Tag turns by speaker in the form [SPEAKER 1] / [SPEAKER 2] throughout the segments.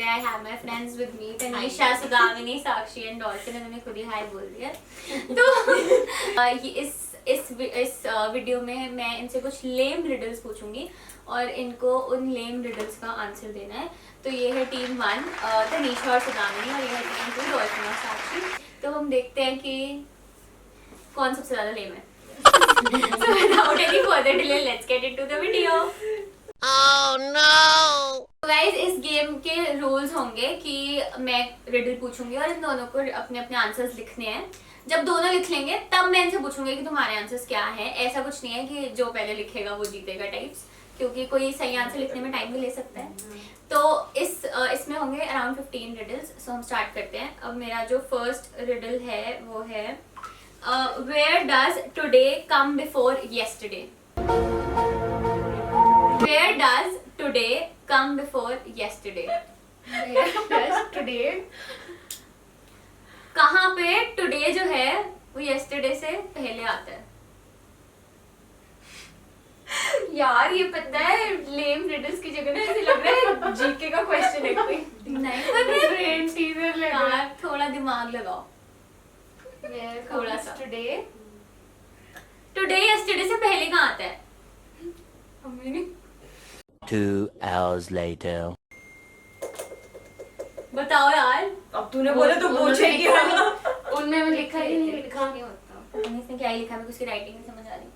[SPEAKER 1] Today I have my friends with me Tanisha, Sudamini, Sakshi and Dolphin. इन्होंने खुद ही हाय बोल दिया। तो इस वीडियो में मैं इनसे कुछ लेम रिडल्स पूछूंगी और इनको उन लेम रिडल्स का आंसर देना है। तो ये है टीम 1 तनीषा और सुदामिनी, और ये है टीम 2 डॉल्फिन और साक्षी। तो हम देखते हैं कि कौन सबसे ज्यादा लेम है। So without any further delay, let's get into the video. Oh no! Guys, इस गेम के रूल्स होंगे कि मैं रिडल पूछूंगी और इन दोनों को अपने अपने आंसर्स लिखने हैं। जब दोनों लिख लेंगे तब मैं इनसे पूछूंगी कि तुम्हारे आंसर्स क्या हैं। ऐसा कुछ नहीं है कि जो पहले लिखेगा वो जीतेगा टाइप्स, क्योंकि कोई सही आंसर लिखने में टाइम भी ले सकता है। तो इसमें होंगे अराउंड 15 रिडल्स। सो हम स्टार्ट करते हैं। अब मेरा जो फर्स्ट रिडल है वो है where does today come before yesterday? Where does today come before yesterday?
[SPEAKER 2] Where does today?
[SPEAKER 1] कहाँ पे today जो है वो yesterday से पहले आता है?
[SPEAKER 2] यार ये पता है लेम रिडल्स की जगह ना ऐसे लग रहा है जीके का क्वेश्चन है कोई।
[SPEAKER 1] नहीं पर
[SPEAKER 2] ब्रेन टीजर लग रहा है।
[SPEAKER 1] थोड़ा दिमाग लगाओ।
[SPEAKER 2] थोड़ा सा
[SPEAKER 1] टुडे yesterday से पहले कहाँ आता है?
[SPEAKER 3] 2 hours later.
[SPEAKER 1] बताओ यार।
[SPEAKER 2] अब तूने बोला तो पूछेगी। उनमें मैं लिखा ही नहीं, लिखा नहीं होता।
[SPEAKER 1] इसने क्या ही लिखा, मेरे को उसकी राइटिंग नहीं समझ आ रही।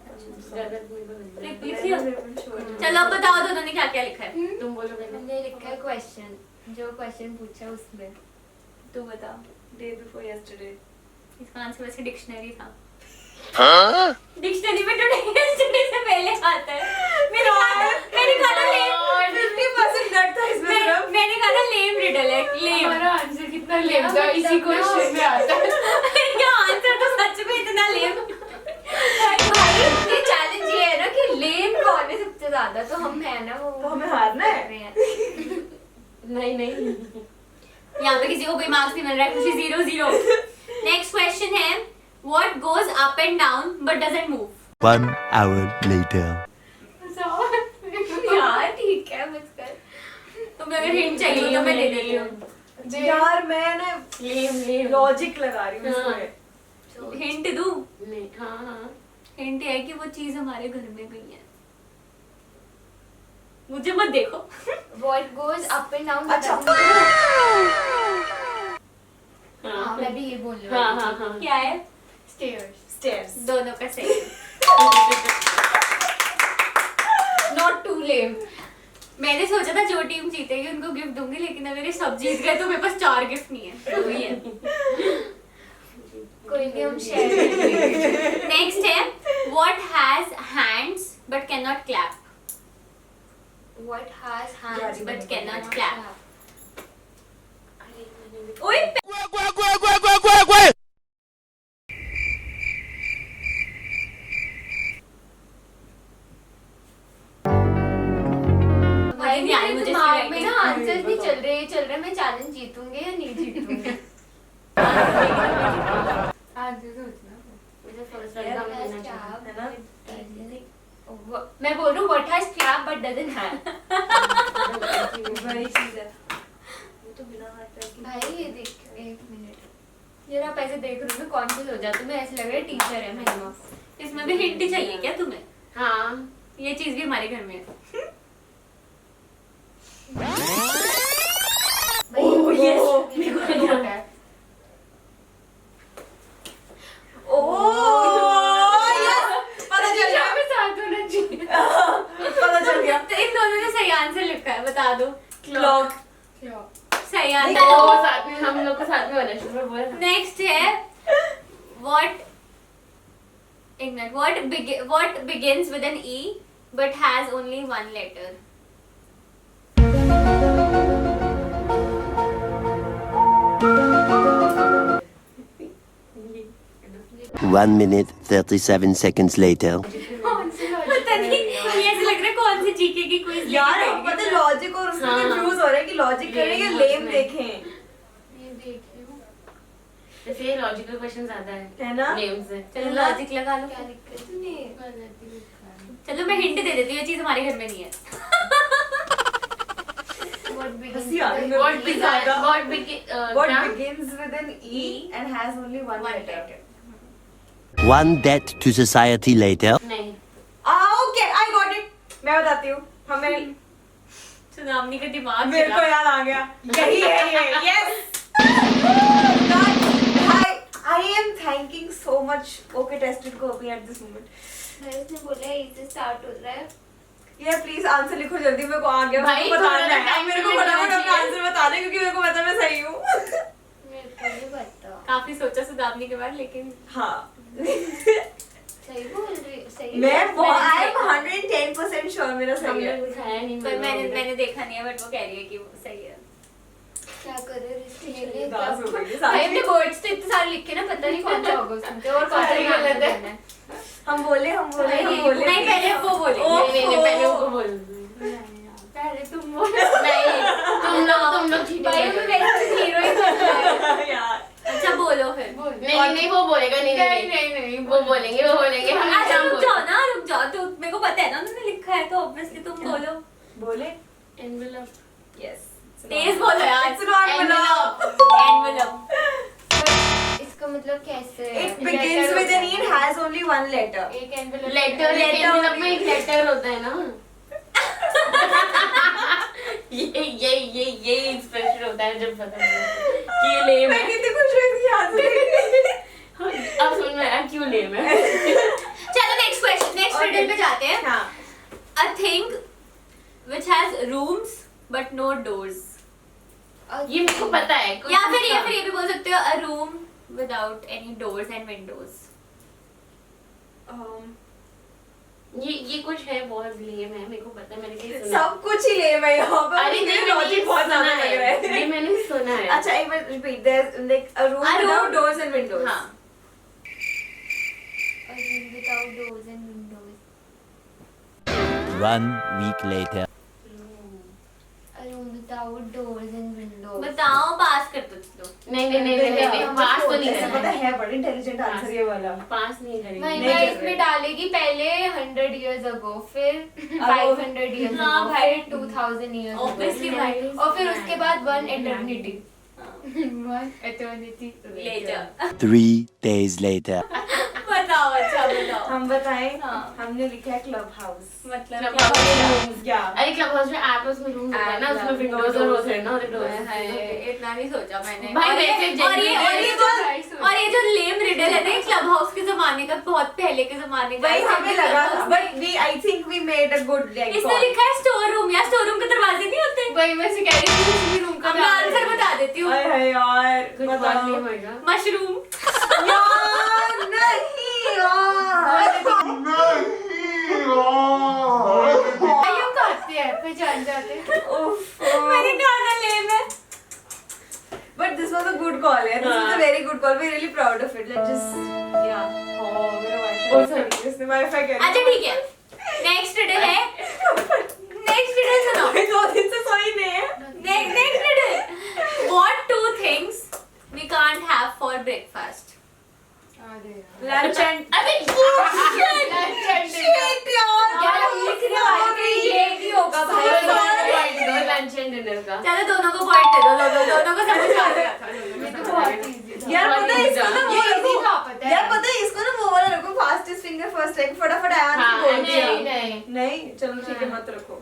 [SPEAKER 2] लिख लिया।
[SPEAKER 1] चलो अब बताओ दोनों ने क्या क्या लिखा है।
[SPEAKER 2] तुम बोलो।
[SPEAKER 4] मैंने लिखा है क्वेश्चन, जो क्वेश्चन पूछा उसमें।
[SPEAKER 1] तू बता।
[SPEAKER 2] Day before yesterday.
[SPEAKER 1] इसका आंसर वैसे डिक्शनरी था।
[SPEAKER 3] Huh?
[SPEAKER 1] डिक्शनरी में टुडे yesterday से पहले आता है। मैंने कहा था लेम।
[SPEAKER 2] 50% डर था इसमें।
[SPEAKER 1] मैंने कहा था लेम रिडल है। लेम।
[SPEAKER 2] हमारा आंसर कितना लेम था इसी क्वेश्चन में आता है।
[SPEAKER 1] क्या आंसर तो सच में इतना लेम।
[SPEAKER 4] भाई ये चैलेंज ये है ना कि लेम कौन है सबसे ज्यादा, तो हम है ना वो।
[SPEAKER 2] तो हमें हारना है।
[SPEAKER 4] नहीं
[SPEAKER 1] यहाँ पे किसी को कोई मार्क्स नहीं मिल रहा है, खुशी 0-0। नेक्स्ट क्वेश्चन है what goes up and down but doesn't move?
[SPEAKER 3] 1 hour later.
[SPEAKER 4] यार ठीक है बस कर।
[SPEAKER 1] तुम्हें अगर हिंट चाहिए तो मैं दे देती हूँ।
[SPEAKER 2] यार मैं ना लॉजिक लगा रही हूँ इसमें।
[SPEAKER 1] हिंट दूँ?
[SPEAKER 4] हाँ
[SPEAKER 1] हिंट है कि वो चीज हमारे घर में गई है। मुझे मत देखो।
[SPEAKER 4] what goes up and down
[SPEAKER 2] अच्छा।
[SPEAKER 4] हाँ मैं भी ये बोल रही हूँ।
[SPEAKER 2] हाँ।
[SPEAKER 1] क्या है?
[SPEAKER 2] स्टेयर्स।
[SPEAKER 1] दोनों का सही।
[SPEAKER 4] Not too lame.
[SPEAKER 1] मैंने सोचा था जो टीम जीतेगी उनको गिफ्ट दूंगी, लेकिन अगर ये सब जीत गए तो मेरे पास 4 गिफ्ट नहीं है। तो वही है।
[SPEAKER 4] कोई नहीं, हम शेयर करेंगे।
[SPEAKER 1] नेक्स्ट है what has hands but cannot clap?
[SPEAKER 4] What has hands but cannot
[SPEAKER 1] clap?
[SPEAKER 4] clap?
[SPEAKER 1] ओए
[SPEAKER 4] भाई
[SPEAKER 1] नहीं आई
[SPEAKER 4] मेरे
[SPEAKER 1] मुझे
[SPEAKER 4] दिमाग में
[SPEAKER 1] इसकी
[SPEAKER 4] ना
[SPEAKER 1] writing।
[SPEAKER 4] आंसर्स नहीं चल रहे मैं चैलेंज जीतूंगी या नहीं जीतूंगी। आंसर सोचना मुझे फर्स्ट
[SPEAKER 2] है ना?
[SPEAKER 4] मैं बोल रही हूँ what has clap but doesn't have।
[SPEAKER 2] वही चीज है। वो तो बिना हाथ पैर के।
[SPEAKER 4] भाई ये देख एक मिनट जरा आप ऐसे देख रहे हो मैं कॉन्फ्यूज हो जाती हूँ। मैं ऐसे लग रहा है टीचर है महिमा।
[SPEAKER 1] इसमें भी हिंट ही चाहिए क्या तुम्हें?
[SPEAKER 4] हाँ
[SPEAKER 1] ये चीज भी हमारे घर में है।
[SPEAKER 2] ओह यस मेरे को नहीं आता है। ओह यस पता चल गया।
[SPEAKER 4] साथ होना चाहिए।
[SPEAKER 2] पता चल गया।
[SPEAKER 1] तो इन दोनों ने सही आंसर लिखा है, बता दो।
[SPEAKER 2] क्लॉक।
[SPEAKER 1] सही
[SPEAKER 4] तो
[SPEAKER 1] आंसर।
[SPEAKER 4] साथ में हम लोग को साथ में होना शुरू बोला।
[SPEAKER 1] नेक्स्ट है what एक minute what begins with an E but has only one letter?
[SPEAKER 3] 1 minute 37 seconds later.
[SPEAKER 1] पता नहीं, ये ऐसे लग रहा है कौन सी जीके की क्विज
[SPEAKER 2] यार अब पता है लॉजिक और उसमें कंफ्यूज हो रहा है कि लॉजिक करें या लेम देखें।
[SPEAKER 4] ये देख रही हूँ
[SPEAKER 5] वैसे ये लॉजिकल क्वेश्चन ज्यादा
[SPEAKER 2] है ना?
[SPEAKER 5] नेम्स है।
[SPEAKER 1] चलो लॉजिक लगा लो।
[SPEAKER 4] क्या लिखा है तूने?
[SPEAKER 1] चलो मैं हिंट दे देती हूँ, ये चीज हमारे घर में नहीं है।
[SPEAKER 2] हंसी आ रही है
[SPEAKER 5] What
[SPEAKER 2] मेरे को ज्यादा।
[SPEAKER 5] what begin
[SPEAKER 2] What
[SPEAKER 5] क्या?
[SPEAKER 2] begins with an E and has only one letter.
[SPEAKER 3] One debt to society later.
[SPEAKER 5] नहीं
[SPEAKER 2] Okay, I got it. मैं बताती हूँ हमें
[SPEAKER 1] सुदामनी का दिमाग
[SPEAKER 2] मेरे को
[SPEAKER 1] चला।
[SPEAKER 2] याद आ गया यही है ये yes I am thanking so much OK Tested को अभी at this moment.
[SPEAKER 4] उसने बोला इससे स्टार्ट हो रहा है।
[SPEAKER 2] यार प्लीज आंसर लिखो जल्दी मेरे को आ गया
[SPEAKER 5] भाई,
[SPEAKER 2] मेरे को बताना
[SPEAKER 5] थोड़ा
[SPEAKER 2] है
[SPEAKER 5] time
[SPEAKER 2] मेरे को
[SPEAKER 5] लगना
[SPEAKER 2] फटाफट अपना
[SPEAKER 5] चाहिए।
[SPEAKER 2] आंसर बता दे क्योंकि मेरे को पता मैं सही हूँ
[SPEAKER 4] मेरे को नहीं पता।
[SPEAKER 1] काफी सोचा सुदामनी के बाद, लेकिन
[SPEAKER 2] हाँ
[SPEAKER 4] सही बोल रही सही।
[SPEAKER 2] मैं
[SPEAKER 4] बोल रही
[SPEAKER 2] आई एम 110% श्योर मेरा सही
[SPEAKER 5] हमने
[SPEAKER 2] है
[SPEAKER 5] दिखाया नहीं
[SPEAKER 1] पर
[SPEAKER 5] मेरे को।
[SPEAKER 1] मैंने देखा नहीं है, बट वो कह रही है कि वो सही है।
[SPEAKER 4] क्या करे रिस्क ले ले।
[SPEAKER 2] उदास हो गई
[SPEAKER 4] भाई
[SPEAKER 2] सारी।
[SPEAKER 4] अपने वर्ड्स तो इतने सारे लिखे ना, पता नहीं कौन सा होगा उसमें और कौन सा
[SPEAKER 5] सारे
[SPEAKER 4] नहीं
[SPEAKER 5] गलत है।
[SPEAKER 4] करना है।
[SPEAKER 2] हम बोले
[SPEAKER 1] नहीं, पहले वो बोले।
[SPEAKER 5] नहीं पहले उनको बोल
[SPEAKER 4] पहले तुम बोल।
[SPEAKER 5] नहीं तुम लोग ठीक
[SPEAKER 4] भाई मैं वैसे हीरोइन बन रहा है।
[SPEAKER 2] यार
[SPEAKER 1] अच्छा बोलो फिर।
[SPEAKER 5] नहीं वो बोलेगा नहीं वो बोलेंगे हम
[SPEAKER 1] अच्छा
[SPEAKER 5] एग्जाम
[SPEAKER 1] रुक जाओ ना, रुक जाओ, तो मेरे को पता है ना उन्होंने लिखा है, तो ऑब्वियसली तुम बोलो।
[SPEAKER 2] बोले
[SPEAKER 5] एनवेलप
[SPEAKER 2] यस
[SPEAKER 1] तेज बोलो यार।
[SPEAKER 2] It's not
[SPEAKER 5] Envelope.
[SPEAKER 1] एनवेलप।
[SPEAKER 4] इसका मतलब कैसे?
[SPEAKER 2] It begins with an E and has only one letter.
[SPEAKER 4] एक एनवेलप
[SPEAKER 5] लेटर एनवेलप में एक लेटर होता है ना ये एक्सप्रेशन होता है जब पता है कि ये लेम
[SPEAKER 2] मैं
[SPEAKER 5] है।
[SPEAKER 2] कितनी खुश हुई थी याद से
[SPEAKER 5] अब समझ में आया क्यों लेम है।
[SPEAKER 1] चलो next question, next
[SPEAKER 2] Okay.
[SPEAKER 1] Riddle पे जाते हैं।
[SPEAKER 2] हाँ
[SPEAKER 1] A thing which has rooms but no doors.
[SPEAKER 5] ये मेरे को पता है कुछ
[SPEAKER 1] या फिर
[SPEAKER 5] कुछ
[SPEAKER 1] ये भी बोल सकते हो a room without any doors and windows.
[SPEAKER 5] ये कुछ है बहुत लेम है मेरे को पता है मैंने कहीं सुना
[SPEAKER 2] सब कुछ ही ले मैं यहाँ पर
[SPEAKER 5] अरे
[SPEAKER 2] मुझे
[SPEAKER 5] नहीं
[SPEAKER 2] लॉजिक बहुत ज्यादा लग रहा
[SPEAKER 5] ये
[SPEAKER 2] है
[SPEAKER 5] मैंने सुना है
[SPEAKER 2] अच्छा एक बार repeat there like a room
[SPEAKER 1] A room-
[SPEAKER 2] without doors and windows
[SPEAKER 1] हाँ।
[SPEAKER 4] A room without doors and windows.
[SPEAKER 3] 1 week later.
[SPEAKER 4] A room without doors and windows.
[SPEAKER 1] बताओ, पास कर दो चलो।
[SPEAKER 5] नहीं पास तो नहीं
[SPEAKER 2] पता
[SPEAKER 5] करना
[SPEAKER 2] है बड़ा इंटेलिजेंट आंसर ये वाला
[SPEAKER 5] पास नहीं करेंगे
[SPEAKER 4] महिमा
[SPEAKER 2] नहीं कर
[SPEAKER 4] इसमें
[SPEAKER 2] रहे।
[SPEAKER 4] डालेगी पहले 100 years ago, फिर
[SPEAKER 2] अब
[SPEAKER 4] 500 years
[SPEAKER 1] हाँ
[SPEAKER 4] ago,
[SPEAKER 1] भाई।
[SPEAKER 4] फिर 2000 years ago,
[SPEAKER 1] Obviously भाई।
[SPEAKER 4] और फिर उसके बाद 1 eternity. 1 eternity
[SPEAKER 1] Later.
[SPEAKER 3] 3 days later.
[SPEAKER 1] बताओ, अच्छा बताओ।
[SPEAKER 2] हम बताएं
[SPEAKER 1] हाँ।
[SPEAKER 2] हमने लिखा है क्लब हाउस
[SPEAKER 1] मतलब
[SPEAKER 5] Club
[SPEAKER 1] क्या
[SPEAKER 5] house
[SPEAKER 1] बोला?
[SPEAKER 5] में
[SPEAKER 2] क्या
[SPEAKER 5] अरे क्लब हाउस में आपस में रूम होता है ना उसमें विंडोज और होते हैं ना और डोर्स
[SPEAKER 1] हाय, इतना नहीं सोचा मैंने।
[SPEAKER 5] भाई,
[SPEAKER 1] और ये-
[SPEAKER 5] वैसे
[SPEAKER 1] और ये
[SPEAKER 5] genuinely
[SPEAKER 1] और ये जो लेम रिडल है ना, ये क्लब हाउस के जमाने का, बहुत पहले के जमाने का।
[SPEAKER 2] वही हमें
[SPEAKER 1] Club
[SPEAKER 2] लगा
[SPEAKER 1] house
[SPEAKER 2] था
[SPEAKER 1] में-
[SPEAKER 2] but we I think we made a good like
[SPEAKER 1] इसमें लिखा है स्टोर रूम। या स्टोर रूम के दरवाजे नहीं होते?
[SPEAKER 4] वही मैं से कह रही थी उसी रूम का
[SPEAKER 1] अब मैं आंसर बता देती हूँ।
[SPEAKER 2] हाय हाय यार
[SPEAKER 5] कुछ बात
[SPEAKER 2] बताओ
[SPEAKER 5] नहीं होएगा
[SPEAKER 1] मशरूम।
[SPEAKER 2] यार नहीं यार
[SPEAKER 4] हम करते हैं पहचान जाते हैं।
[SPEAKER 2] उफ
[SPEAKER 1] मैंने कहा था लेम है।
[SPEAKER 2] But this was a good call, yeah. This was a very good call. We're really proud of it. Let's just, yeah. Oh, मेरा wifi.
[SPEAKER 5] Oh, sorry.
[SPEAKER 2] इसने wifi कर
[SPEAKER 1] अच्छा ठीक है, नेक्स्ट रिडल है। नेक्स्ट रिडल सुनो।
[SPEAKER 2] है। 2 दिन से सोई नहीं है.
[SPEAKER 1] Next riddle. What 2 things we can't have for breakfast?
[SPEAKER 2] Lunch and
[SPEAKER 5] अबे
[SPEAKER 2] shit यार.
[SPEAKER 4] यार हम लिख रहे हैं ये ही होगा भाई।
[SPEAKER 5] लंच एंड डिनर का
[SPEAKER 1] चलो दोनों को पॉइंट दे दो, दोनों को समझ आ गया था।
[SPEAKER 4] ये तो बहुत easy था।
[SPEAKER 2] यार पता है इसको ना वो
[SPEAKER 4] ये
[SPEAKER 2] रखो.
[SPEAKER 4] easy था, पता है।
[SPEAKER 2] यार पता है इसको ना वो वाला रखो. Fastest finger first like फटाफट आंसर
[SPEAKER 5] हाँ,
[SPEAKER 2] बोल
[SPEAKER 5] नहीं,
[SPEAKER 2] दिया.
[SPEAKER 4] नहीं।
[SPEAKER 2] नहीं चलो ठीक है मत रखो.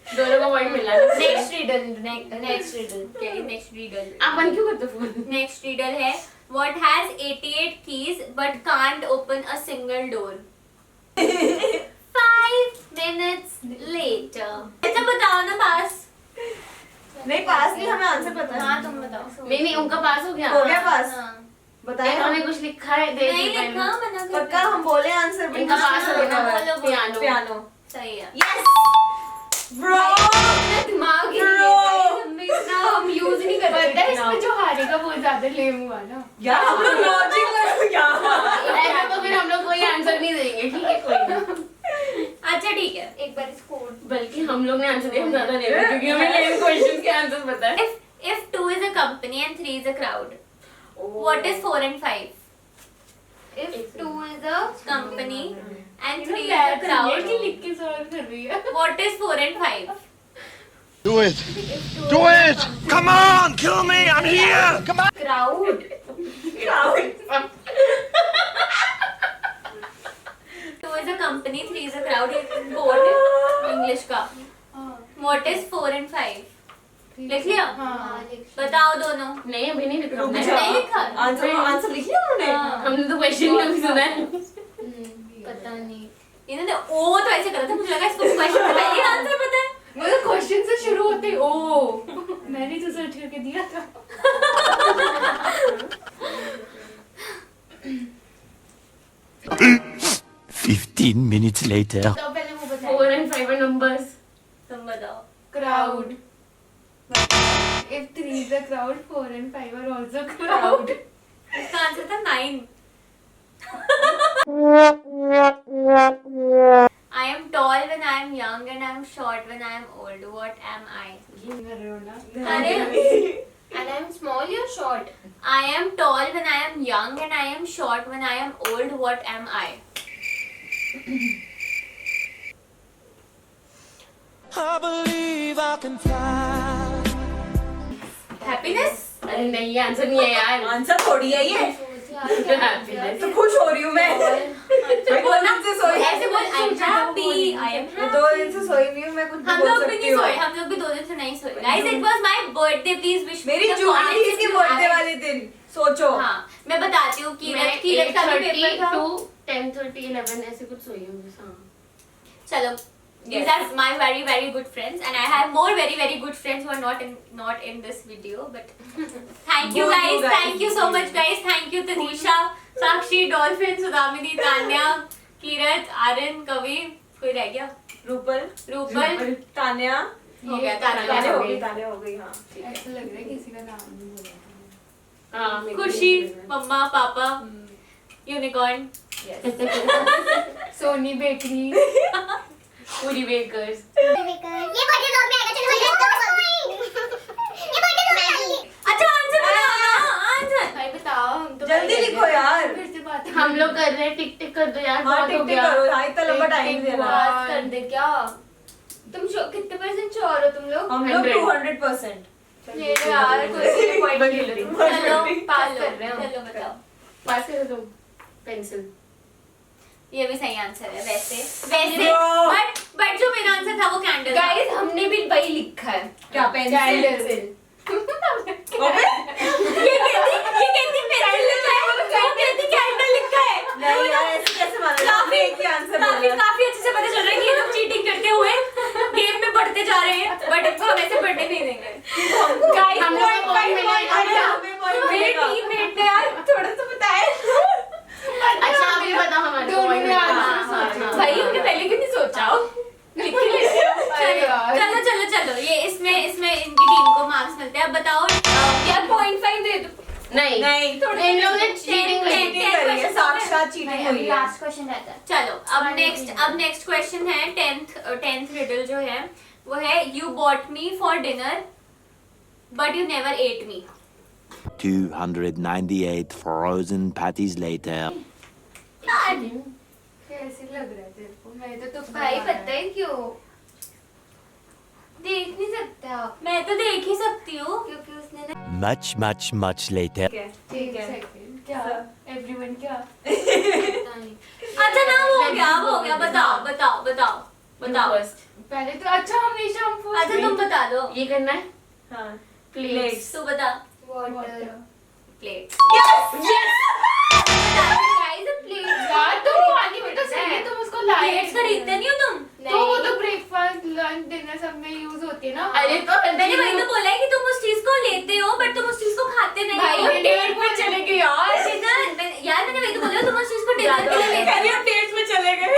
[SPEAKER 5] दोनों को पॉइंट मिला
[SPEAKER 1] नेक्स्ट रिडल, नेक्स्ट रिडल क्या है? नेक्स्ट रिडल
[SPEAKER 5] आप बंद क्यों करते फोन
[SPEAKER 1] नेक्स्ट रिडल है, what has 88 keys but can't open a single door? 5 minutes later. अच्छा बताओ ना पास।
[SPEAKER 2] नहीं पास नहीं हमें आंसर पता है.
[SPEAKER 1] हाँ तुम बताओ।
[SPEAKER 5] नहीं उनका पास हो गया
[SPEAKER 2] हो गया पास.
[SPEAKER 1] हाँ।
[SPEAKER 2] बताए
[SPEAKER 5] इन्होंने कुछ लिखा है दे
[SPEAKER 1] नहीं लिखा, मना कर
[SPEAKER 2] पक्का हम बोले आंसर.
[SPEAKER 5] इनका पास हो गया
[SPEAKER 1] बोलो, बोलो।
[SPEAKER 5] Piano
[SPEAKER 2] piano.
[SPEAKER 1] सही है।
[SPEAKER 2] Yes. Bro.
[SPEAKER 4] अपना दिमाग ही नहीं है guys, हमें इतना हम यूज नहीं करते।
[SPEAKER 2] पता है
[SPEAKER 4] इसमें जो हारेगा वो ज्यादा लेम हुआ ना।
[SPEAKER 2] यार हम लोग लॉजिक करो यार.
[SPEAKER 5] ऐसा तो फिर हम लोग कोई आंसर नहीं देंगे ठीक है कोई ना
[SPEAKER 1] अच्छा ठीक है।
[SPEAKER 4] एक बार इसको
[SPEAKER 5] बल्कि हम लोग ने आंसर दिया हम ज्यादा दे रहे हैं क्योंकि हमें लेम क्वेश्चन के आंसर पता है
[SPEAKER 1] If 2 is a company and 3 is a crowd, what is 4 and 5?
[SPEAKER 4] if 2 is a
[SPEAKER 1] Company and 3 is
[SPEAKER 4] मैं
[SPEAKER 1] a crowd,
[SPEAKER 4] लिख के सॉल्व कर रही है।
[SPEAKER 1] what is 4 and 5?
[SPEAKER 6] Do it! Do it! Come on, kill me! I'm here! Come on!
[SPEAKER 4] Crowd
[SPEAKER 1] Two is a company, three is a crowd. एक board है English का. What is 4 and 5? लिख लिया? बताओ दोनों.
[SPEAKER 5] नहीं अभी नहीं लिखा.
[SPEAKER 1] नहीं लिखा.
[SPEAKER 2] आंसर लिख लिया उन्होंने.
[SPEAKER 5] हमने तो क्वेश्चन ही अभी सुना है.
[SPEAKER 1] पता नहीं. इन्होंने ओ तो ऐसे करा था, मुझे लगा इसको क्वेश्चन का पहले आंसर पता है.
[SPEAKER 4] मतलब क्वेश्चन से शुरू होते ही ओ मैंने तो सर्च करके दिया था.
[SPEAKER 3] $15 minutes later.
[SPEAKER 4] तो पहले वो बताओ.
[SPEAKER 5] 4 and 5 are numbers.
[SPEAKER 1] तुम बताओ.
[SPEAKER 4] Crowd. If 3 is a crowd, 4 and 5 are also crowd.
[SPEAKER 1] इसका आंसर था 9. I am tall when I am young and I am short when I am old. What am I? अरे
[SPEAKER 4] And I'm small, you're short.
[SPEAKER 1] I am tall when I am young and I am short when I am old. What am I?
[SPEAKER 6] I believe I can fly.
[SPEAKER 1] Happiness?
[SPEAKER 5] अरे नहीं ये answer नहीं है यार.
[SPEAKER 2] Answer थोड़ी है ये.
[SPEAKER 5] Happiness.
[SPEAKER 2] तो खुश हो रही हूँ मैं. मैं दो दिन से सोई.
[SPEAKER 1] ऐसे बोल. I am happy. I am
[SPEAKER 2] मैं
[SPEAKER 1] happy.
[SPEAKER 2] 2 दिन से सोई नहीं हूँ. मैं कुछ
[SPEAKER 1] हम
[SPEAKER 2] बोल
[SPEAKER 1] लोग भी
[SPEAKER 2] सकती
[SPEAKER 1] नहीं
[SPEAKER 2] हूँ.
[SPEAKER 1] सोए. हम लोग भी 2 दिन से नहीं सोए. Guys, it was my birthday. Please wish me
[SPEAKER 2] मेरी
[SPEAKER 1] the
[SPEAKER 2] जूली
[SPEAKER 1] fondest
[SPEAKER 2] की बर्थडे
[SPEAKER 1] happy-
[SPEAKER 2] वाले दिन. सोचो.
[SPEAKER 1] हाँ, मैं बताती हूँ कि
[SPEAKER 5] मैं
[SPEAKER 1] कीरत का भी पेपर
[SPEAKER 5] 8:30
[SPEAKER 1] था.
[SPEAKER 5] to 10:30 11 ऐसे कुछ सोई हूँ बस. हाँ.
[SPEAKER 1] चलो. These are my very very good friends and I have more very very good friends who are not in this video but thank you guys. Thank you so much guys. Thank you Tanisha, Sakshi, Dolphin, Sudhamini, Tanya, Kirat, Aryan, Kavi. कोई रह गया? रूपल,
[SPEAKER 2] तान्या.
[SPEAKER 1] हो गया.
[SPEAKER 2] तान्या हो
[SPEAKER 1] तान्या.
[SPEAKER 2] गई. हो गई. हाँ.
[SPEAKER 4] ऐसा लग रहा है किसी का नाम नहीं बोला.
[SPEAKER 5] हाँ, मेरे को
[SPEAKER 1] खुशी,
[SPEAKER 5] नहीं पता.
[SPEAKER 1] मम्मा, पापा, यूनिकॉर्न.
[SPEAKER 4] सोनी बेकरी.
[SPEAKER 5] पूरी बेकर्स.
[SPEAKER 1] अच्छा आंसर बताओ ना. आंसर
[SPEAKER 4] भाई बताओ. हम तो
[SPEAKER 2] जल्दी
[SPEAKER 4] पहले
[SPEAKER 2] लिखो यार.
[SPEAKER 4] फिर से बात
[SPEAKER 5] हम लोग कर रहे हैं. टिक टिक कर दो यार.
[SPEAKER 2] हाँ
[SPEAKER 5] बहुत हो
[SPEAKER 2] टिक टिक
[SPEAKER 5] गया.
[SPEAKER 2] करो. हाँ इतना लंबा टाइम देना.
[SPEAKER 4] बात कर दे क्या. तुम कितने % श्योर हो तुम लोग.
[SPEAKER 2] हम लोग
[SPEAKER 5] 100.
[SPEAKER 2] 200%.
[SPEAKER 4] ये यार कोई पॉइंट
[SPEAKER 5] बड़ी
[SPEAKER 4] ले लो.
[SPEAKER 5] बड़ी.
[SPEAKER 1] चलो
[SPEAKER 4] पास कर रहे हो.
[SPEAKER 1] चलो बताओ.
[SPEAKER 5] पास करो तुम. पेंसिल.
[SPEAKER 1] ये भी सही आंसर है वैसे
[SPEAKER 2] Bro.
[SPEAKER 1] बट जो मेरा आंसर था वो कैंडल.
[SPEAKER 4] गाइस हमने भी वही लिखा है.
[SPEAKER 2] क्या पेंसिल?
[SPEAKER 4] कैंडल.
[SPEAKER 2] अबे
[SPEAKER 1] ये कहती पेंसिल लिखा है. वो कहती कैंडल लिखा है.
[SPEAKER 2] नहीं यार ऐसे कैसे माना.
[SPEAKER 1] काफी
[SPEAKER 2] एक ही आंसर बोला.
[SPEAKER 1] काफी अच्छे से पता चल रहा है कि ये लोग चीटिंग करते हुए गेम में बढ़ते जा रहे हैं बट इनको हम ऐसे बढ़ने नहीं देंगे.
[SPEAKER 4] गाइस
[SPEAKER 5] हम लोग को point मिलेगा.
[SPEAKER 1] मेरे टीममेट ने यार थोड़ा सा बताया.
[SPEAKER 5] अच्छा अभी बताओ हमारे
[SPEAKER 4] दोनों ने
[SPEAKER 5] point.
[SPEAKER 4] आंसर
[SPEAKER 5] हाँ,
[SPEAKER 4] सोचा.
[SPEAKER 5] हाँ,
[SPEAKER 1] भाई
[SPEAKER 5] हाँ.
[SPEAKER 1] हमने पहले क्यों नहीं सोचा. लिख के लेते हो.
[SPEAKER 4] अरे यार.
[SPEAKER 1] चलो ये इसमें इनकी टीम को मार्क्स मिलते हैं. अब बताओ
[SPEAKER 4] यार 0.5 दे दो.
[SPEAKER 5] नहीं
[SPEAKER 2] नहीं
[SPEAKER 5] इन लोगों ने चीटिंग करी.
[SPEAKER 2] चीटिंग करी है. साक्षात चीटिंग हुई है.
[SPEAKER 4] लास्ट क्वेश्चन रहता है.
[SPEAKER 1] चलो अब नेक्स्ट क्वेश्चन है 10th रिडल जो है वो है you bought me for dinner but you never at me.
[SPEAKER 3] 298 frozen patties later.
[SPEAKER 4] कैसे लग रहा है तेरे को. मैं तो
[SPEAKER 1] भाई पता है क्यों देख नहीं सकता. मैं तो देख ही सकती हूँ क्योंकि उसने ना.
[SPEAKER 3] Much later.
[SPEAKER 2] ठीक है.
[SPEAKER 4] सेकंड क्या एवरीवन क्या.
[SPEAKER 1] अच्छा ना हो गया. बताओ.
[SPEAKER 5] First.
[SPEAKER 4] पहले तो अच्छा हमेशा हम पूछते
[SPEAKER 1] अच्छा तुम बता दो.
[SPEAKER 5] ये करना है.
[SPEAKER 2] हाँ.
[SPEAKER 5] प्लेट्स.
[SPEAKER 1] तू बता.
[SPEAKER 4] वाटर.
[SPEAKER 1] प्लेट.
[SPEAKER 4] यार तुम पानी बेटा सही है. तुम उसको लाए.
[SPEAKER 1] प्लेट्स खरीदते नहीं हो तुम.
[SPEAKER 4] तो वो तो ब्रेकफास्ट लंच डिनर सब में यूज होती है ना.
[SPEAKER 5] अरे तो
[SPEAKER 1] मैंने वही तो बोला है कि तुम उस चीज को लेते हो बट तुम उस चीज को खाते नहीं
[SPEAKER 4] भाई
[SPEAKER 1] हो.
[SPEAKER 4] हम डेट में चले गए यार.
[SPEAKER 1] यार मैंने वही तो बोला तुम उस चीज को डिनर के लिए लेते हो.
[SPEAKER 2] डेट्स में चले गए.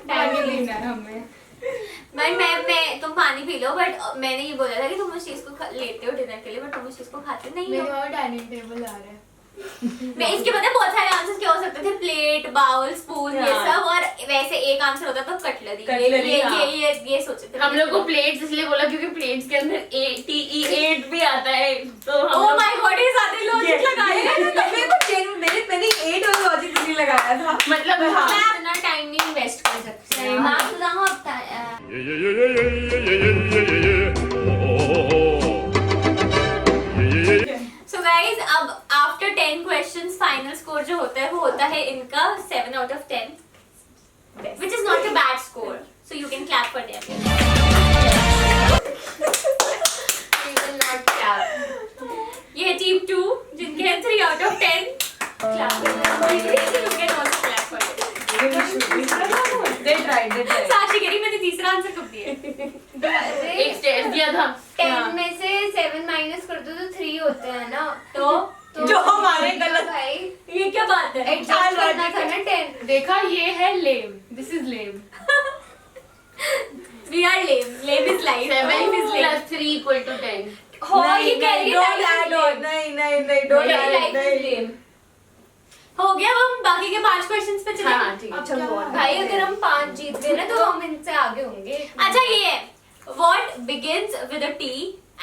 [SPEAKER 4] पानी लेना है हमें.
[SPEAKER 1] मैं तुम पानी पी लो बट मैंने ये बोला था कि तुम उस चीज को लेते हो डिनर के लिए बट तुम उस चीज को खाते नहीं
[SPEAKER 4] मेरे
[SPEAKER 1] हो.
[SPEAKER 4] वहाँ डाइनिंग टेबल आ रहा है.
[SPEAKER 1] मैं इसके पता है बहुत सारे आंसर्स क्या हो सकते थे. प्लेट बाउल स्पून ये सब और वैसे एक आंसर होता तो कटलरी. ये सोचे थे.
[SPEAKER 5] हम लोग को प्लेट्स इसलिए बोला क्योंकि प्लेट्स के अंदर ATE8 भी आता है. तो हम
[SPEAKER 1] ओह
[SPEAKER 5] लोग
[SPEAKER 1] माय गॉड ये सारे लॉजिक लगाए हैं.
[SPEAKER 2] मैंने 8 वाला लॉजिक नहीं लगाया था.
[SPEAKER 5] मतलब
[SPEAKER 1] मैं
[SPEAKER 5] हाँ.
[SPEAKER 1] अपना टाइम नहीं इन्वेस्ट कर सकती.
[SPEAKER 2] नहीं,
[SPEAKER 1] मार्क्स लगाओ अब गाइज अब आफ्टर 10 क्वेश्चंस फाइनल स्कोर जो होता है वो होता है इनका 7 out of 10 which is not a bad score so you can clap for them.
[SPEAKER 4] We will not clap.
[SPEAKER 1] ये है टीम 2 जिनके हैं 3 out of 10 clap for them. You can also clap for them.
[SPEAKER 2] They tried.
[SPEAKER 1] साक्षी कह रही मैंने तीसरा answer कब दिया
[SPEAKER 5] एक स्टेज दिया था
[SPEAKER 4] 10 में से 7 माइनस कर दो तो 3 होते हैं ना,
[SPEAKER 1] तो
[SPEAKER 2] जो हमारे गलत
[SPEAKER 4] भाई
[SPEAKER 1] ये क्या बात है
[SPEAKER 4] एडजस्ट करना था ना 10.
[SPEAKER 5] देखा ये है lame this is lame
[SPEAKER 1] we are lame is life
[SPEAKER 5] 7
[SPEAKER 1] life is lame
[SPEAKER 5] plus 3 equal to 10
[SPEAKER 1] हो ये कह रही है
[SPEAKER 2] don't
[SPEAKER 1] life is
[SPEAKER 2] add
[SPEAKER 1] lame.
[SPEAKER 2] on. नहीं, don't
[SPEAKER 1] Life
[SPEAKER 2] add.
[SPEAKER 1] is lame. हो गया अब हम बाकी के 5 क्वेश्चंस पे चलें
[SPEAKER 5] हाँ ठीक है
[SPEAKER 2] चलो
[SPEAKER 4] भाई अगर हम 5 जीत गए ना तो हम इनसे आगे होंगे.
[SPEAKER 1] अच्छा ये है what begins with a T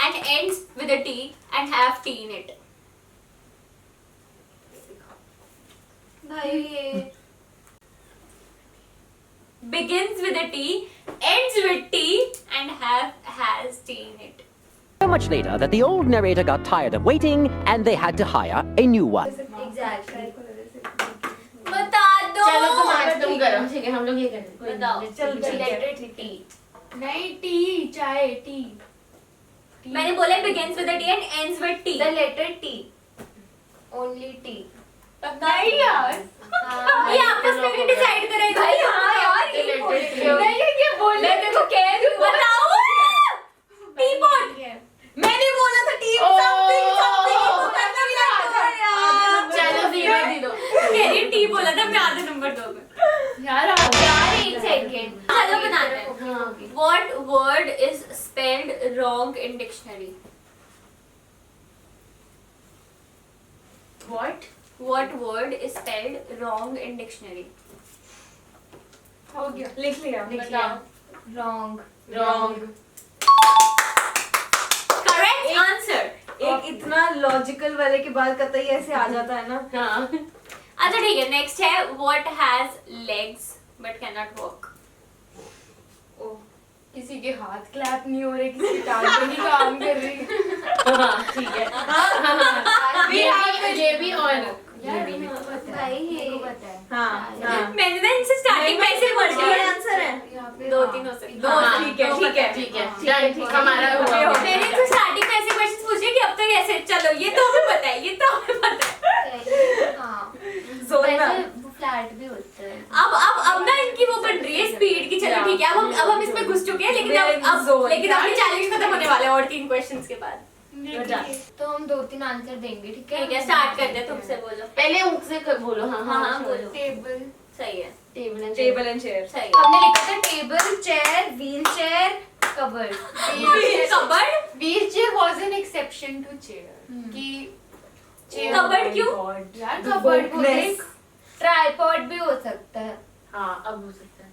[SPEAKER 1] and ends with a T and have T in it
[SPEAKER 4] भाई ये
[SPEAKER 1] begins with a T ends with T and has T in it
[SPEAKER 7] So much later that the old narrator got tired of waiting and they had to hire a new one.
[SPEAKER 4] Exactly.
[SPEAKER 1] बता दो
[SPEAKER 5] चलो तुम करो ठीक है हम लोग ये करेंगे
[SPEAKER 1] बताओ
[SPEAKER 2] चल
[SPEAKER 4] लेटर टी.
[SPEAKER 5] नहीं टी चाय टी
[SPEAKER 1] मैंने बोला begins with a T and ends with T
[SPEAKER 4] the letter T. Only T.
[SPEAKER 5] नहीं यार
[SPEAKER 1] ये आपस में भी डिसाइड करेगा
[SPEAKER 4] भाई हाँ यार
[SPEAKER 5] The letter T.
[SPEAKER 4] नहीं ये बोलने मैं तेरे को कह रही हूँ.
[SPEAKER 1] बताओ टीपॉट
[SPEAKER 2] मैंने बोला था टीम something मतलब
[SPEAKER 5] चलो 0 दे दो
[SPEAKER 1] कह रही टी बोला था मैं आधे नंबर दोगे
[SPEAKER 5] यार
[SPEAKER 4] यार एक सेकंड.
[SPEAKER 1] चलो बनाते हैं
[SPEAKER 5] हाँ
[SPEAKER 1] What word is spelled wrong in dictionary?
[SPEAKER 5] what
[SPEAKER 1] What word is spelled wrong in dictionary?
[SPEAKER 5] हो गया
[SPEAKER 2] लिख लिया
[SPEAKER 5] बताओ
[SPEAKER 4] रॉन्ग.
[SPEAKER 5] wrong
[SPEAKER 1] Correct answer.
[SPEAKER 2] एक इतना लॉजिकल वाले के बाद कतई ऐसे आ जाता है ना.
[SPEAKER 5] हाँ
[SPEAKER 1] अच्छा ठीक है नेक्स्ट है What has legs but cannot walk?
[SPEAKER 5] किसी के हाथ क्लैप नहीं हो रहे किसी की टांगें नहीं काम कर रही हाँ ठीक है ये भी और ये भी
[SPEAKER 4] भाई ये पता है.
[SPEAKER 2] हाँ
[SPEAKER 1] मैंने ना इनसे स्टार्टिंग में ऐसे बोल
[SPEAKER 2] मल्टीपल आंसर है.
[SPEAKER 1] दो तीन हो सकते
[SPEAKER 2] दो
[SPEAKER 1] हैं।
[SPEAKER 2] ठीक है
[SPEAKER 5] ठीक है हमारा हुआ
[SPEAKER 1] मैंने इनसे स्टार्टिंग में ऐसे क्वेश्चन पूछे कि अब तक ऐसे चलो ये तो हमें पता है ये तो हमें पता है
[SPEAKER 4] हाँ
[SPEAKER 2] जोन में
[SPEAKER 4] वैसे फ्लैट भी होता है.
[SPEAKER 1] अब ना इनकी वो बन रही है स्पीड की चलो ठीक है अब हम इसमें घुस चुके हैं लेकिन अब लेकिन अभी चैलेंज खत्म होने वाला है और 3 क्वेश्चंस के बाद
[SPEAKER 4] तो हम 2-3 आंसर देंगे ठीक है.
[SPEAKER 1] ठीक है स्टार्ट करते हैं तुमसे बोलो
[SPEAKER 5] पहले उनसे बोलो हाँ
[SPEAKER 1] हाँ हाँ बोलो
[SPEAKER 4] टेबल.
[SPEAKER 1] सही है
[SPEAKER 5] टेबल
[SPEAKER 2] एंड चेयर.
[SPEAKER 1] सही है
[SPEAKER 4] हमने लिखा था table chair wheel chair cupboard.
[SPEAKER 1] Cupboard
[SPEAKER 5] wheel chair was an exception to chair कि
[SPEAKER 1] कबर्ड क्यों
[SPEAKER 5] यार कबर्ड को देख
[SPEAKER 4] ट्राइपॉड भी हो सकता है.
[SPEAKER 5] हाँ अब हो सकता है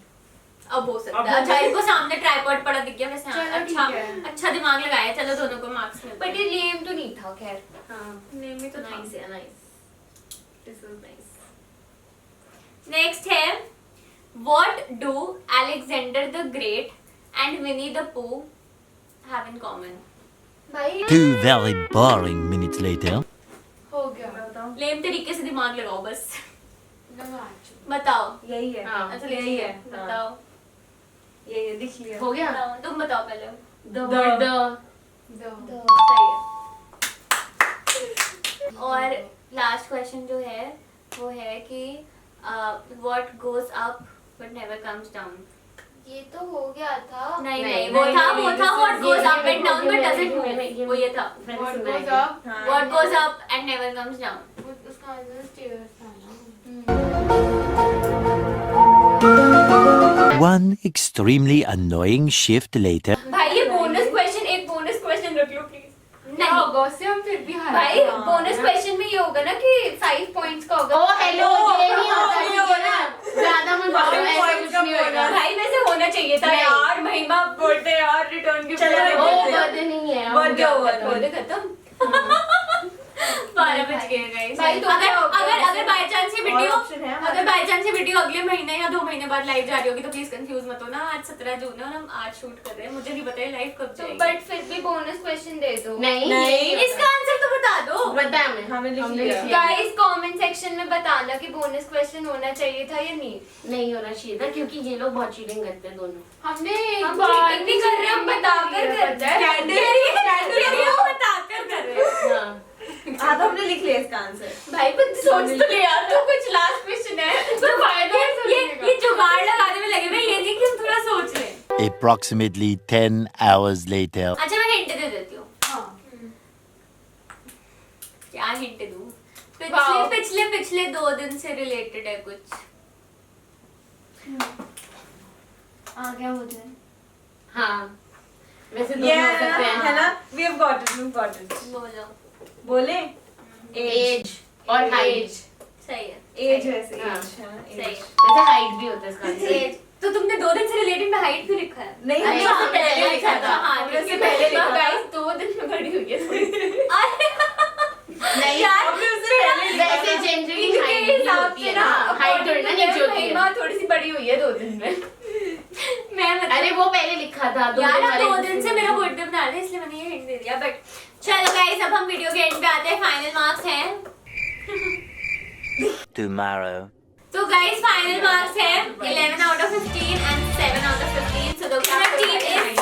[SPEAKER 1] अब हो सकता है अच्छा इनको सामने ट्राइपॉड पड़ा दिख गया वैसे हाँ,
[SPEAKER 5] चलो,
[SPEAKER 1] अच्छा
[SPEAKER 5] ठीक है।
[SPEAKER 1] अच्छा दिमाग लगाया चलो दोनों को मार्क्स मिलते
[SPEAKER 4] बट ये लेम तो नहीं था खैर.
[SPEAKER 5] हाँ
[SPEAKER 1] नेम में तो
[SPEAKER 5] नाइस है nice this is nice
[SPEAKER 1] next है what do Alexander the Great and Winnie the Pooh have in common
[SPEAKER 4] भाई
[SPEAKER 3] 2 very boring minutes later.
[SPEAKER 5] हो गया
[SPEAKER 1] लेम तरीके से दिमाग लगाओ बस
[SPEAKER 5] लगा
[SPEAKER 1] बताओ
[SPEAKER 2] यही है.
[SPEAKER 5] हाँ
[SPEAKER 1] अच्छा
[SPEAKER 2] यही है.
[SPEAKER 1] बताओ
[SPEAKER 2] ये लिख लिया.
[SPEAKER 5] हो गया
[SPEAKER 1] बताओ तुम बताओ पहले
[SPEAKER 5] द
[SPEAKER 1] सही है और लास्ट क्वेश्चन जो है वो है कि what goes up but never comes down
[SPEAKER 4] ये तो हो गया था.
[SPEAKER 1] नहीं
[SPEAKER 5] नहीं,
[SPEAKER 1] नहीं वो
[SPEAKER 5] नहीं,
[SPEAKER 1] था
[SPEAKER 5] नहीं,
[SPEAKER 1] वो
[SPEAKER 5] this
[SPEAKER 1] था
[SPEAKER 5] is-
[SPEAKER 1] व्हाट गोज
[SPEAKER 5] ये
[SPEAKER 1] up and down but doesn't move वो ये था
[SPEAKER 5] व्हाट गोज अप
[SPEAKER 2] हाँ,
[SPEAKER 1] what goes up and never comes down
[SPEAKER 5] उसका आंसर स्टेयर्स था ना
[SPEAKER 3] One extremely annoying shift later.
[SPEAKER 1] भाई ये बोनस क्वेश्चन एक बोनस क्वेश्चन रख लो प्लीज
[SPEAKER 5] नहीं होगा उससे हम फिर भी हार
[SPEAKER 4] भाई बोनस क्वेश्चन में ये होगा ना कि 5 पॉइंट्स का होगा.
[SPEAKER 5] ओ हेलो ये नहीं होता ठीक है ना ज्यादा मत बोलो ऐसा कुछ नहीं होगा
[SPEAKER 1] भाई वैसे होना चाहिए था
[SPEAKER 5] नहीं।
[SPEAKER 1] यार महिमा बोलते यार रिटर्न गिफ्ट
[SPEAKER 2] चलो,
[SPEAKER 5] ओ बर्थडे नहीं है
[SPEAKER 2] Birthday over,
[SPEAKER 1] बोले खत्म 12 बज गए गाइस
[SPEAKER 4] भाई, तो
[SPEAKER 1] अगर
[SPEAKER 4] क्या होगा?
[SPEAKER 1] अगर अगर बाय चांस ये वीडियो
[SPEAKER 2] option है हमारे
[SPEAKER 1] अगर बाय चांस ये वीडियो अगले महीने या 2 महीने बाद लाइव जा रही होगी तो प्लीज कंफ्यूज मत होना। आज 17 जून है और हम आज शूट कर रहे हैं, मुझे नहीं पता है लाइव कब
[SPEAKER 4] तो
[SPEAKER 1] जाएगी।
[SPEAKER 4] बट फिर भी बोनस क्वेश्चन दे दो।
[SPEAKER 5] नहीं
[SPEAKER 1] इसका आंसर तो बता दो।
[SPEAKER 5] बता हमें
[SPEAKER 2] हमें लिख
[SPEAKER 5] हमने
[SPEAKER 2] लिया।
[SPEAKER 4] गाइस कमेंट सेक्शन में बताना कि बोनस क्वेश्चन होना चाहिए था या नहीं।
[SPEAKER 5] नहीं होना चाहिए था क्योंकि ये लोग बहुत चीटिंग करते हैं दोनों।
[SPEAKER 4] हमने
[SPEAKER 5] हम
[SPEAKER 4] cheating नहीं कर रहे, हम बताकर करते हैं।
[SPEAKER 1] बताकर कर रहे हैं।
[SPEAKER 5] हाँ
[SPEAKER 2] हाँ तो हमने लिख लिया इसका आंसर।
[SPEAKER 4] भाई पर सोच तो ले यार, तो कुछ लास्ट क्वेश्चन है तो फायदा है सोचने का।
[SPEAKER 1] ये जुगाड़ लगाने में लगे हुए, ये नहीं कि हम थोड़ा सोच लें।
[SPEAKER 3] Approximately 10 hours later.
[SPEAKER 1] अच्छा मैं हिंट दे देती हूँ।
[SPEAKER 2] हाँ।
[SPEAKER 1] क्या हिंट दूँ?
[SPEAKER 4] वाओ।
[SPEAKER 1] पिछले 2 दिन से रिलेटेड है कुछ।
[SPEAKER 4] आ गया मुझे।
[SPEAKER 5] हाँ वैसे दोनों हो सकते हैं।
[SPEAKER 2] है ना? We have got it, we've got it.
[SPEAKER 1] बोलो।
[SPEAKER 2] बोले?
[SPEAKER 5] एज और हाइट।
[SPEAKER 1] सही है।
[SPEAKER 2] एज वैसे
[SPEAKER 5] हाँ।
[SPEAKER 2] age, है ना?
[SPEAKER 1] सही
[SPEAKER 2] Age.
[SPEAKER 1] है।
[SPEAKER 5] वैसे हाइट भी होता है इसका आंसर।
[SPEAKER 1] Age। तो तुमने 2 दिन से रिलेटेड में हाइट भी लिखा है।
[SPEAKER 2] नहीं
[SPEAKER 5] अरे,
[SPEAKER 2] हमने
[SPEAKER 5] इससे पहले लिखा था।
[SPEAKER 1] हाँ,
[SPEAKER 2] हमने
[SPEAKER 1] इससे
[SPEAKER 2] इससे पहले लिखा था।
[SPEAKER 4] गाइस 2 दिन में बड़ी हुई है।
[SPEAKER 5] नहीं
[SPEAKER 1] यार,
[SPEAKER 2] हमने उससे पहले लिखा
[SPEAKER 5] वैसे
[SPEAKER 2] था।
[SPEAKER 5] जनरली
[SPEAKER 4] इनके
[SPEAKER 5] हाइट भी
[SPEAKER 4] हिसाब
[SPEAKER 5] होती
[SPEAKER 4] से
[SPEAKER 5] है
[SPEAKER 4] ना
[SPEAKER 5] ना, हाइट थोड़ी ना नीचे होती है।
[SPEAKER 4] महिमा थोड़ी सी बड़ी हुई है 2 दिन में।
[SPEAKER 1] मैं मतलब
[SPEAKER 5] अरे वो पहले लिखा था
[SPEAKER 1] यार
[SPEAKER 5] वाले
[SPEAKER 1] 2 दिन से मेरा बर्थडे बना रहे इसलिए मैंने ये हिंट दे दिया। बट चलो गाइस अब हम वीडियो के एंड पे आते हैं। फाइनल मार्क्स हैं।
[SPEAKER 3] Tomorrow.
[SPEAKER 1] तो गाइस फाइनल मार्क्स है 11 out of 15 and 7 out of 15. So the winner team is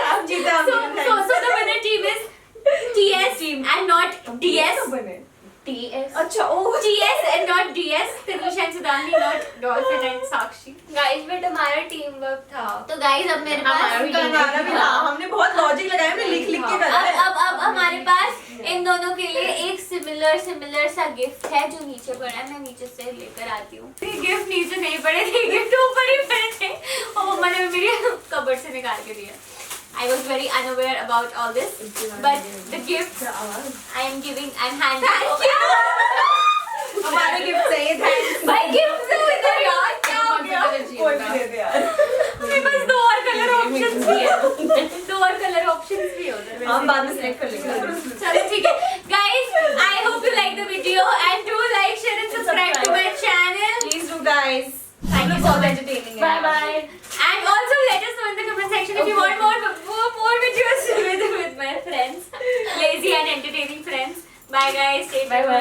[SPEAKER 2] हम जीते, हम जीते।
[SPEAKER 1] so the winner team is TS and not DS.
[SPEAKER 2] बने।
[SPEAKER 5] TS
[SPEAKER 2] अच्छा ओ
[SPEAKER 1] TS and not DS. तिरुषा and Sudani not Dolphin and Sakshi.
[SPEAKER 4] Guys but हमारा team work था।
[SPEAKER 1] तो guys अब मेरे पास
[SPEAKER 5] हमारा भी
[SPEAKER 2] हमारा भी हाँ, हमने बहुत लॉजिक लगाया, हमने लिख लिख के करते हैं।
[SPEAKER 1] अब हमारे पास इन दोनों के लिए एक सिमिलर सा गिफ्ट है जो नीचे पड़ा है। मैं नीचे से लेकर आती हूँ। ये गिफ्ट नीचे नहीं पड़े थे, गिफ्ट ऊपर ही पड़े थे और मम्मा ने मेरी कबर्ड से निकाल के दिया। I was very unaware about all this, but the gift I am giving, I'm handing over.
[SPEAKER 2] हमारा गिफ्ट चाहिए थैंक्स।
[SPEAKER 1] भाई गिफ्ट दो इधर यार, क्या हो गया?
[SPEAKER 2] कोई भी दे दे यार।
[SPEAKER 1] मेरे पास 2 और कलर ऑप्शंस भी है। 2 और कलर ऑप्शंस भी है उधर।
[SPEAKER 2] हम बाद में सिलेक्ट कर लेंगे।
[SPEAKER 1] चलो ठीक है guys, I hope you like the video and do like, share and subscribe to my channel.
[SPEAKER 2] Please do guys.
[SPEAKER 1] Thank you so
[SPEAKER 2] बहुत
[SPEAKER 1] much.
[SPEAKER 2] entertaining है।
[SPEAKER 5] Bye bye.
[SPEAKER 1] And also let us know in the comment section if you want more videos with my friends, lazy and entertaining friends. Bye guys, stay tuned.
[SPEAKER 5] Bye bye.